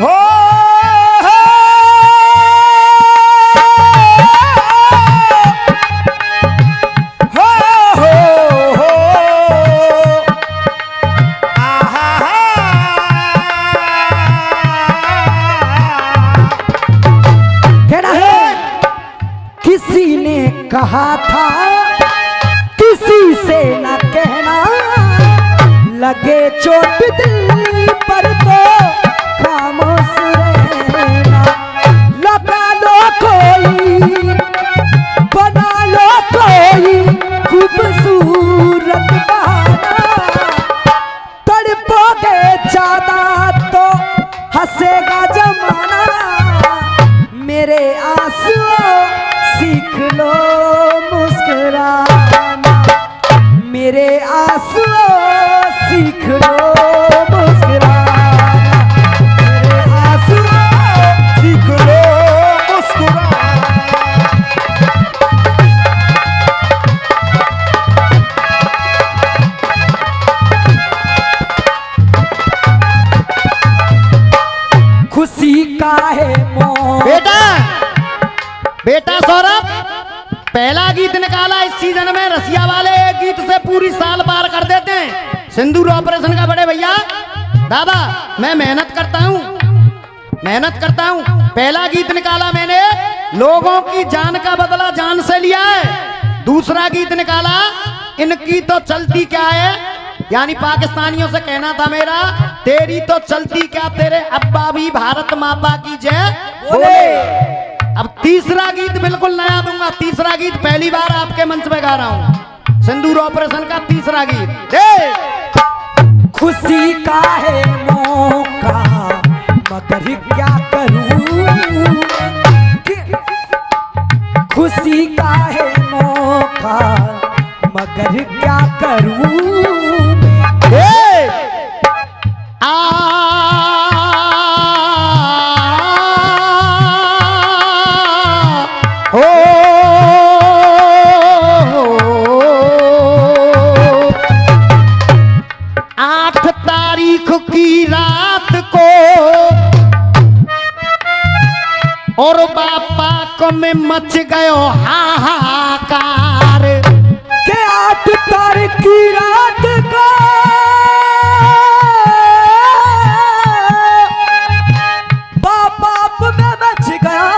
हो किसी ने कहा था किसी से न कहना, लगे चोट दिल पर तो खामोश रहना। लगा लो कोई, बना लो कोई खूबसूरत बहाना, तड़पोगे ज्यादा तो हंसेगा जमाना। मेरे आंसुओं सीख लो मुस्कुराना, मेरे आंसुओं सीख लो मुस्कुराना, मेरे आंसुओं सीख लो मुस्कुराना। खुशी का है मोह। बेटा सौरभ, पहला गीत निकाला इस सीजन में। रसिया वाले एक गीत से पूरी साल पार कर देते हैं। सिंदूर ऑपरेशन का बड़े भैया दादा, मैं मेहनत करता हूँ। पहला गीत निकाला मैंने, लोगों की जान का बदला जान से लिया है। दूसरा गीत निकाला, इनकी तो चलती क्या है, यानी पाकिस्तानियों से कहना था मेरा, तेरी तो चलती क्या, तेरे अब्बा भी भारत माता की जय बोले। अब तीसरा गीत बिल्कुल नया दूंगा। तीसरा गीत पहली बार आपके मंच में गा रहा हूं, सिंदूर ऑपरेशन का तीसरा गीत। खुशी का है मौका मगर क्या करूं, खुशी का है मौका मगर क्या करूं। और बापा को में मच गयो हाहाकार के 8 तारीख की रात को बाप में मच गया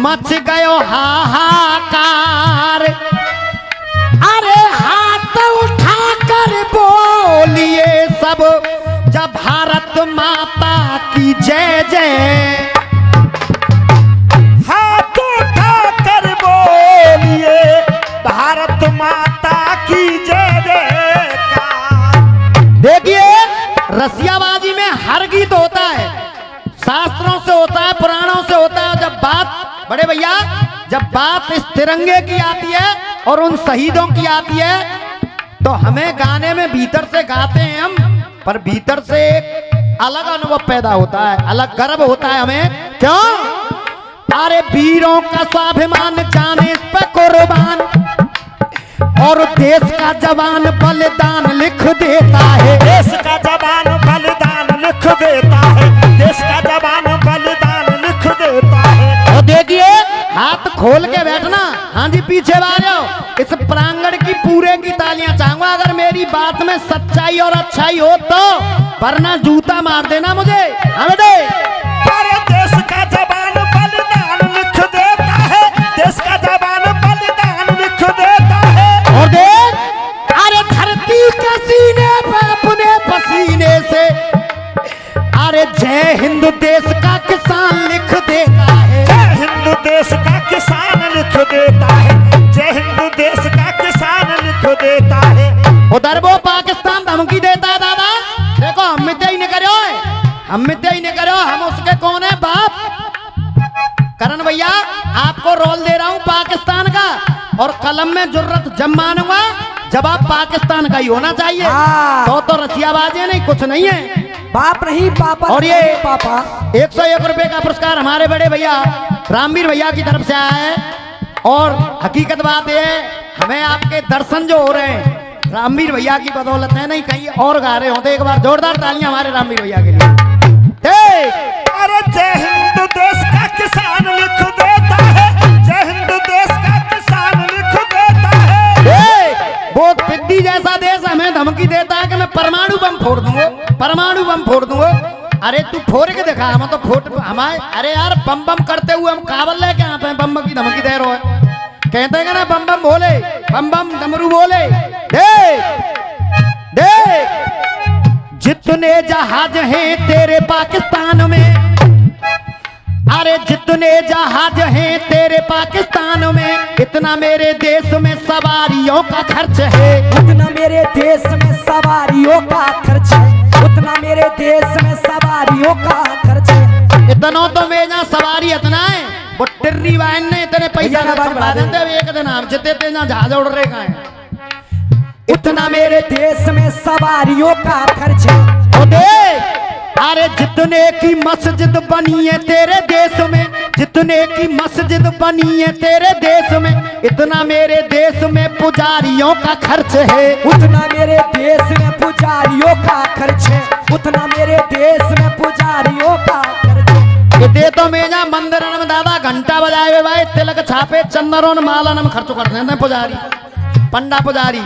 मच गयो हाहाकार। अरे हाथ उठा कर बोलिए सब, जब भारत माता की जय जय। हाथ उठा कर बोलिए भारत माता की जय जयकार। देखिए, रसियाबाजी में हर गीत होता है, शास्त्रों से होता है, पुराणों से होता है। जब बात बड़े भैया, जब बात इस तिरंगे की आती है और उन शहीदों की आती है, तो हमें गाने में भीतर से गाते हैं हम, पर भीतर से एक अलग अनुभव पैदा होता है, अलग गर्व होता है हमें। क्यों? अरे वीरों का स्वाभिमान जाने पे कुर्बान, और देश का जवान बलिदान लिख देता है। देश का जवान बलिदान लिख देता है, देश का जवान बलिदान लिख देता है। और देखिए, हाथ खोल के बैठना। हाँ जी, पीछे वाले इस प्रांगण की पूरे की तालियां चाहूंगा अगर मेरी बात में सच्चाई और अच्छाई हो तो, वरना जूता मार देना मुझे। हमें दे देश का जवान बलिदान लिख देता है, देश का जवान बलिदान लिख देता है। और देख, अरे धरती के सीने पे अपने पसीने से, अरे जय हिंद देश का किसान लिख देता है। जय हिंद देश का किसान लिख देता है, जय हिंद देश का किसान लिख देता है। उधर वो पाकिस्तान धमकी देता है दादा, देखो हम मित्ते ही नहीं करो, हम मित्ते ही नहीं करो, हम उसके कौन है बाप। करण भैया, आपको रोल दे रहा हूं पाकिस्तान का, और कलम में जुर्रत जब मानूंगा जवाब पाकिस्तान का ही होना चाहिए। तो रसियाबाजी नहीं, कुछ नहीं है। बाप नहीं पापा। और ये पापा 101 रुपए का पुरस्कार हमारे बड़े भैया रामवीर भैया की तरफ से आया है। और हकीकत बात है, हमें आपके दर्शन जो हो रहे हैं, रामवीर भैया की बदौलत है, नहीं कहीं और गा रहे होते। एक बार जोरदार तालियां हमारे रामवीर भैया के लिए। अरे जय हिंद देश का किसान लिख देता है, जय हिंद देश का किसान लिख देता है। वो पिद्दी जैसा देश हमें धमकी देता है कि मैं परमाणु बम फोड़ दूंगा, परमाणु बम फोड़ दूंगा। अरे तू फोड़ के दिखा, हम तो फोड़ हमारे। अरे यार बम बम करते हुए हम काबल लेके आते हैं, बम बम की धमकी दे रहे हो। कहते हैं ना बम बम बोले, बम बम डमरू बोले। दे जितने जहाज हैं तेरे पाकिस्तान में, अरे जितने जहाज हैं तेरे पाकिस्तान में, इतना मेरे देश में सवारियों का खर्च है। उतना मेरे देश में सवारियों का खर्च है, उतना मेरे देश में सवारियों का खर्च है। इतना तो मेरा सवारी इतना है, वो टिर्री वाहन ने इतने पैसा बढ़ा देते एक दिन हम जितने तेना जहाज उड़ रहे हैं। इतना मेरे देश में सवारियों का खर्च है। अरे जितने की मस्जिद बनी है तेरे देश में, जितने की मस्जिद बनी है तेरे देश में, इतना मेरे देश में पुजारियों का खर्च है। उतना मेरे देश में पुजारियों का खर्च है, उतना मेरे देश में पुजारियों का खर्च है। इतने तो मेरा मंदिर में दादा घंटा बजाए हुए भाई, तिलक छापे चंदन माला में खर्च कर देते पुजारी, पंडा पुजारी।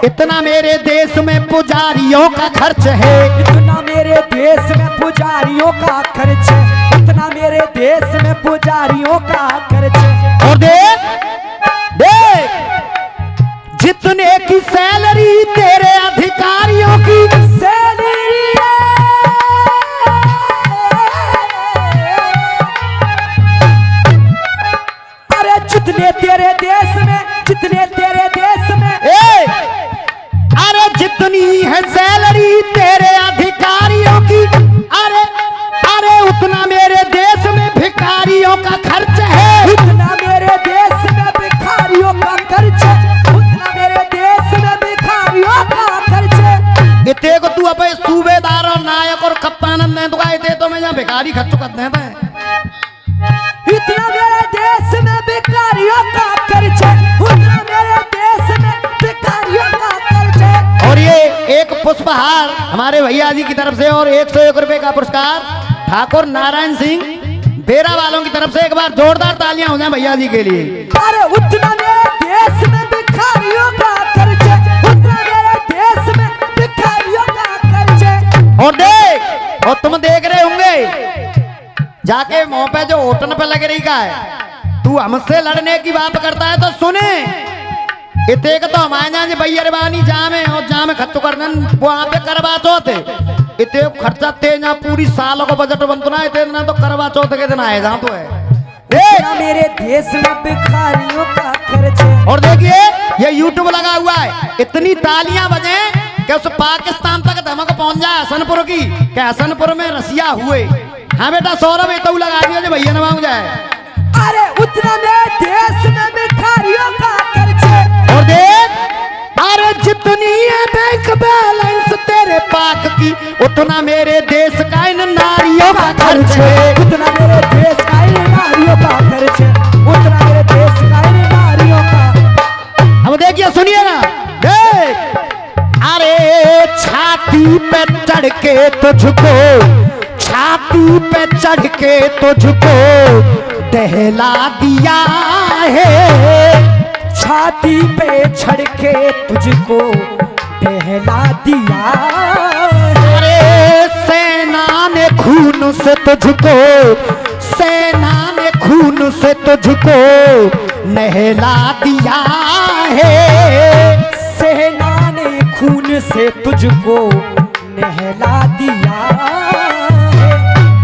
इतना मेरे देश में पुजारियों का खर्च है, इतना मेरे देश में पुजारियों का खर्च है, इतना मेरे देश में पुजारियों का खर्च है। और देख देख जितने की सैलरी तेरे अधिकारियों की सैलरी, अरे जितने तेरे देश में, जितने तेरे देश में, अरे जितनी है सैलरी तेरे अधिकारियों की, अरे अरे उतना मेरे देश में भिखारियों का खर्च है। उतना मेरे देश में भिखारियों का खर्च है, उतना मेरे देश में भिखारियों का खर्च है। इतने को तू अब सूबेदार और नायक और कप्तान ने तो कहते तो मैं यहाँ भिखारी खर्च करते हैं। इतना मेरे देश में भिखारियों का खर्च है, उतना मेरे देश में भिखारियों का खर्च है। और ये एक पुष्पहार हमारे भैया जी की तरफ से और 101 रुपए का पुरस्कार ठाकुर नारायण सिंह बेरा वालों की तरफ से। एक बार जोरदार तालियां हो जाए भैया जी के लिए। अरे उतना मेरे देश में भिखारियों का खर्च है, उतना मेरे देश में भिखारियों का खर्च है। और देख, और तुम देख रहे होंगे जाके मुंह पे जो होटल पे लग रही का है, तू हमसे लड़ने की बात करता है तो सुने। इतने तो हमारे यहाँ भैया बानी जामे और जामे खर्च कर वहां पे करवा चौथ, इतने खर्चा तेज पूरी साल को बजट बनतो ना, इतना तो करवा चौथ के दिन आए जहाँ तो है। उतना मेरे देश में भिखारियों का खर्च है। और देखिए ये यूट्यूब लगा हुआ है, इतनी तालियां बजे कि उस पाकिस्तान तक धमक पहुंच जाए हसनपुर की, कि हसनपुर में रसिया हुए। हाँ बेटा सौरभ तो लगा दिया जो भैया नवाऊ जाए। अरे उतना मेरे देश में भिखारियों का खर्च है। और देख, अरे जितनी है बैंक बैलेंस तेरे पाक की, उतना मेरे देश का इन नारियों का खर्च है। उतना मेरे देश का इन नारियों का खर्च है, उतना मेरे देश का इन नारियों का। अब देखिए सुनिए ना, देख अरे छाती पे चढ़ के तुझको, छाती पे चढ़ के तुझको दहला दिया है। छाती पे चढ़ के तुझको दहला दिया। अरे सेना ने खून से तुझको, सेना ने खून से तुझको नहला दिया है। सेना ने खून से तुझको नहला दिया है।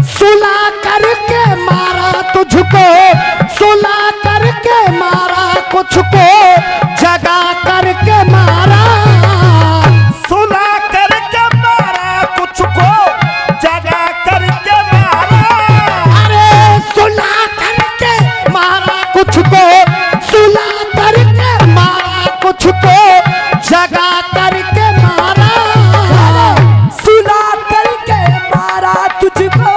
सुला करके मारा तुझको, सुला करके मारा कुछ को, जगा करके मारा। सुला करके मारा कुछ को, जगा करके मारा। अरे सुला करके मारा कुछ को, सुला करके मारा कुछ को, जगा करके मारा। सुला करके मारा तुझको,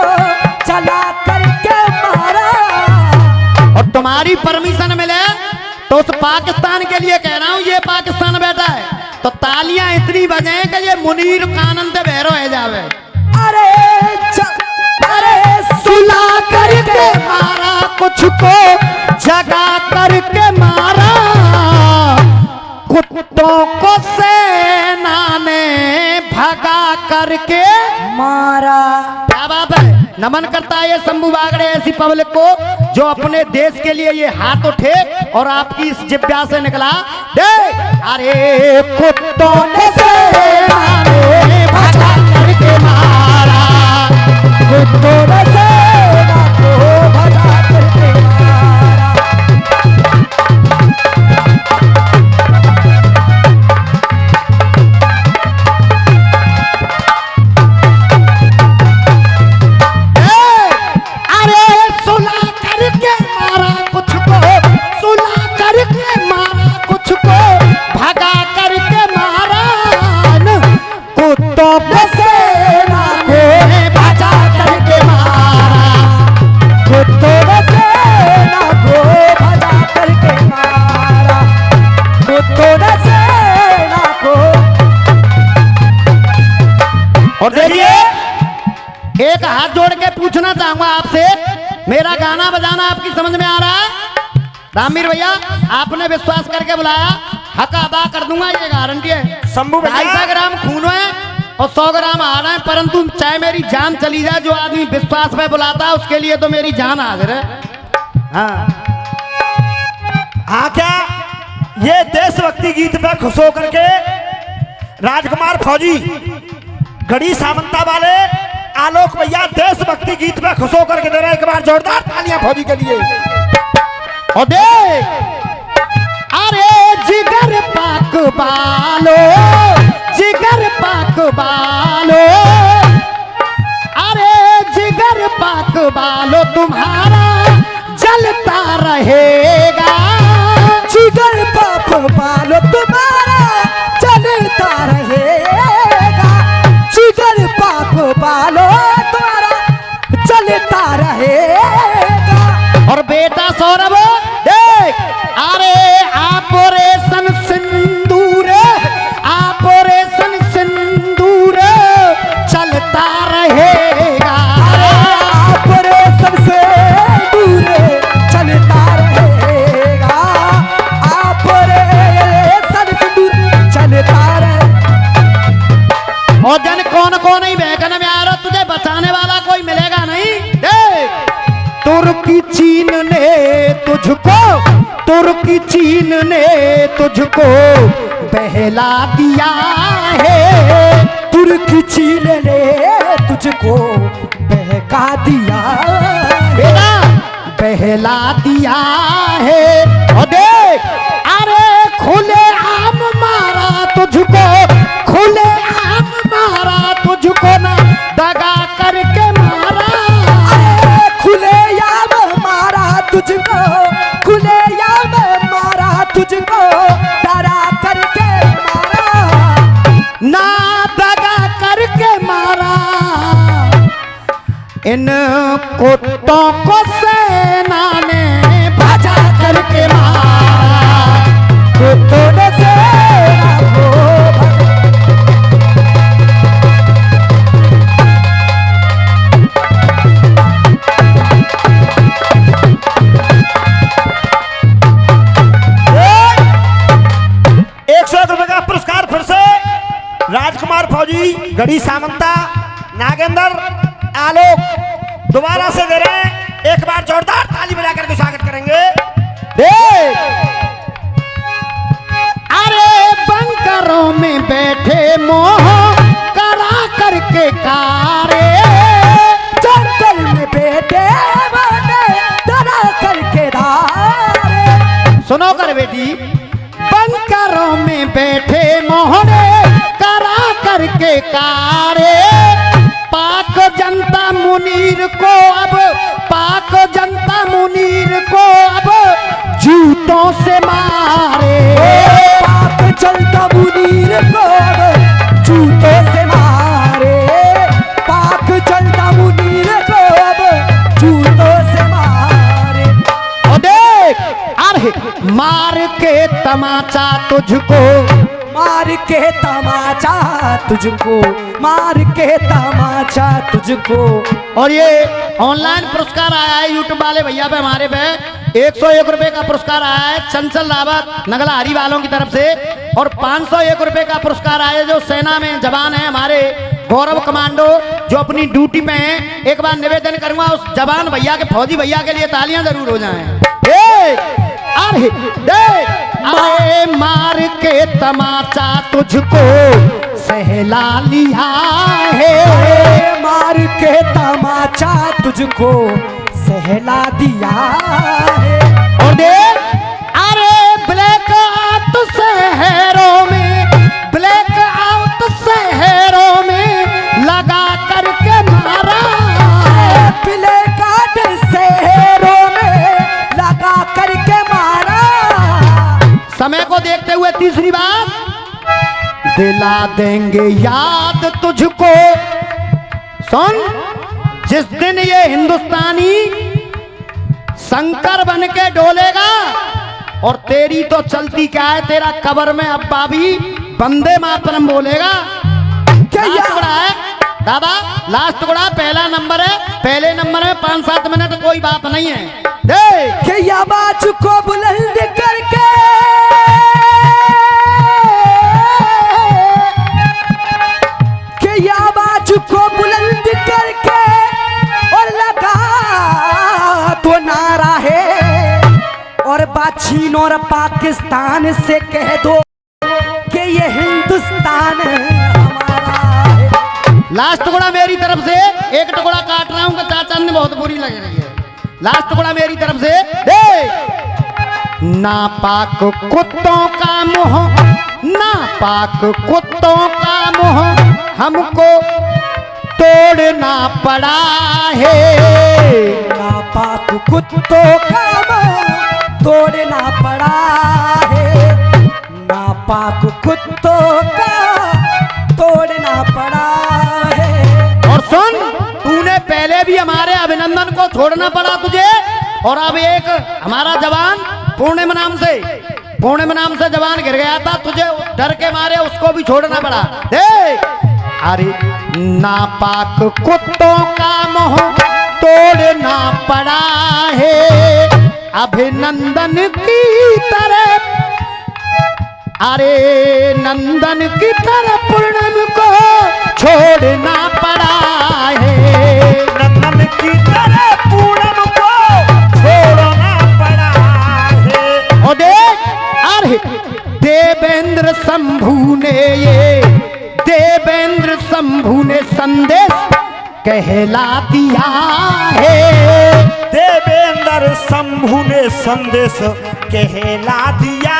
चला करके मारा। और तुम्हारी परमिशन मिले तो उस पाकिस्तान के लिए कह रहा हूं, ये पाकिस्तान बैठा है, तो तालियां इतनी बजाएं कि ये मुनीर कानन से बहरो है जावे। अरे सुला करके मारा कुछ को जगा करके मारा, कुत्तों को सेना ने भगा करके मारा। क्या बात है। नमन करता है ये शंभू बागड़े ऐसी पब्लिक को जो अपने देश के लिए ये हाथ उठे और आपकी इस जिब्या से निकला। दे अरे कुत्तों ने सेना ने भगा करके मारा, कुत्तों ने सेना को भगा करके मारा। अरे सुला करके मारा कुछ को, सुला करके मारा कुछ को, भगा करके मारा, कुत्तों को सेना को भगा करके मारा, कुत्तों ने सेना को भगा करके मारा, कुत्तों ने सेना को। और देखिए एक हाथ जोड़ के पूछना चाहूंगा आपसे, मेरा गाना बजाना आपकी समझ में आ रहा है? रामवीर भैया आपने विश्वास करके बुलाया, हक अदा कर दूंगा, ये गारंटी है। शंभू भैया 250 ग्राम खून है और 100 ग्राम हार है, परंतु चाहे मेरी जान चली जाए, जो आदमी विश्वास में बुलाता है उसके लिए तो मेरी जान हाजिर है। हाँ हाँ, क्या ये देशभक्ति गीत पे खुश होकर के राजकुमार फौजी गढ़ी सामंता वाले आलोक भैया देशभक्ति गीत पे खुश होकर के दे रहे हैं। एक बार जोरदार तालियां फौजी के लिए। और देख अरे जिगर पाक बालो, जिगर पाक बालो, अरे जिगर पाक बालो तुम्हारा जलता रहेगा, जिगर पाक बालो तुम्हारा चलता रहेगा, जिगर पाक बालो तुम्हारा चलता रहेगा। और बेटा सौरभ देख अरे ऑपरेशन सिंदूर, ऑपरेशन सिंदूर चलता रहेगा, ऑपरेशन सिंदूर चलता रहेगा, ऑपरेशन सिंदूर चलता रहेगा। और जन कौन कौन ही बहकन में आ रहा, तुझे बचाने वाला कोई मिलेगा नहीं। देख तुर्की चीन ने तुझको, तुर्की चीन ने तुझको बहला दिया है, तुर्की चीन ने तुझको बहका दिया, बेटा बहला दिया है। और देख अरे खुले आम मारा तुझको, खुले आम मारा तुझको ना दगा करके मारा, खुले याम मारा तुझको, खुले याम मारा तुझको, डरा करके मारा, ना दगा करके मारा, इन कुत्तों को सेना ने भजा करके मारा, कुत्तों ने सेना को भगा। ₹101 का पुरस्कार फिर से राजकुमार फौजी गढ़ी सामंता नागेंद्र आलोक दोबारा से दे रहे हैं। एक बार जोरदार ताली बजा करके स्वागत करेंगे। देख अरे बंकरों में बैठे मोह करा करके कारे, जंगल में बैठे बने डरा करके धारे। सुनो कर बेटी, बंकरों में बैठे मोहरे करा करके कारे, पाक जनता मुनीर को अब, पाक जनता मुनीर को अब जूतों से मारे, पाक जनता मुनीर को अब जूतों से मारे, पाक जनता मुनीर को अब जूतों से मारे। और देख अरे मार के तमाचा तुझको, मार के तमाचा तुझको, मार के तमाचा तुझको। और ये ऑनलाइन पुरस्कार आया है यूट्यूब वाले भैया पे, हमारे पे 101 रुपए का पुरस्कार आया है चंचल रावत नगला हरी वालों की तरफ से, और 501 रुपए का पुरस्कार आया है जो सेना में जवान है हमारे गौरव कमांडो जो अपनी ड्यूटी पे हैं। एक बार निवेदन करूंगा उस जवान भैया के, फौजी भैया के लिए तालियां जरूर हो जाएं। अरे अरे मार के तमाचा तुझको सहला लिया है, मार के तमाचा तुझको सहला दिया है। और देख अरे ब्लैक आउट शहरों में, ब्लैक आउट शहरों में लगा करके मारा, ब्लैक आउट शहरों में लगा करके मारा। समय को देखते हुए तीसरी बात, दिला देंगे याद तुझको। सुन, जिस दिन ये हिंदुस्तानी शंकर बन के डोलेगा और तेरी तो चलती क्या है, तेरा कबर में अब्बा भी वंदे मातरम बोलेगा। क्या टुकड़ा है दादा, लास्ट टुकड़ा, पहला नंबर है, पहले नंबर में 5-7 मिनट कोई बात नहीं है। देख कि आवाज को बुलंद करके आवाज को बुलंद करके और लगा तो नारा है, और बाचीन और पाकिस्तान से कह दो कि ये हिंदुस्तान हमारा है। लास्ट टुकड़ा मेरी तरफ से, एक टुकड़ा काट रहा हूं कि चाचा ने बहुत बुरी लग रही है। लास्ट टुकड़ा मेरी तरफ से, देख नापाक कुत्तों का मुंह, नापाक कुत्तों का मुंह हमको तोड़ना पड़ा है, नापाक कुत्तों का मुंह तोड़ना पड़ा है, नापाक कुत्तों का तोड़ना पड़ा है। और सुन, तूने पहले भी हमारे अभिनंदन को छोड़ना पड़ा तुझे, और अब एक हमारा जवान पूर्णिमा नाम से जवान गिर गया था, तुझे डर के मारे उसको भी छोड़ना पड़ा। देख अरे नापाक कुत्तों का मुंह तोड़ना पड़ा है, अभिनंदन की तरफ, अरे नंदन की तरफ पूर्णिमा को छोड़ना पड़ा है, नंदन की तरह पूनम को छोड़ना पड़ा है। और देख अरे देवेंद्र शंभू ने, ये देवेंद्र शंभू ने संदेश कहला दिया है, देवेंद्र शंभू ने संदेश कहला दिया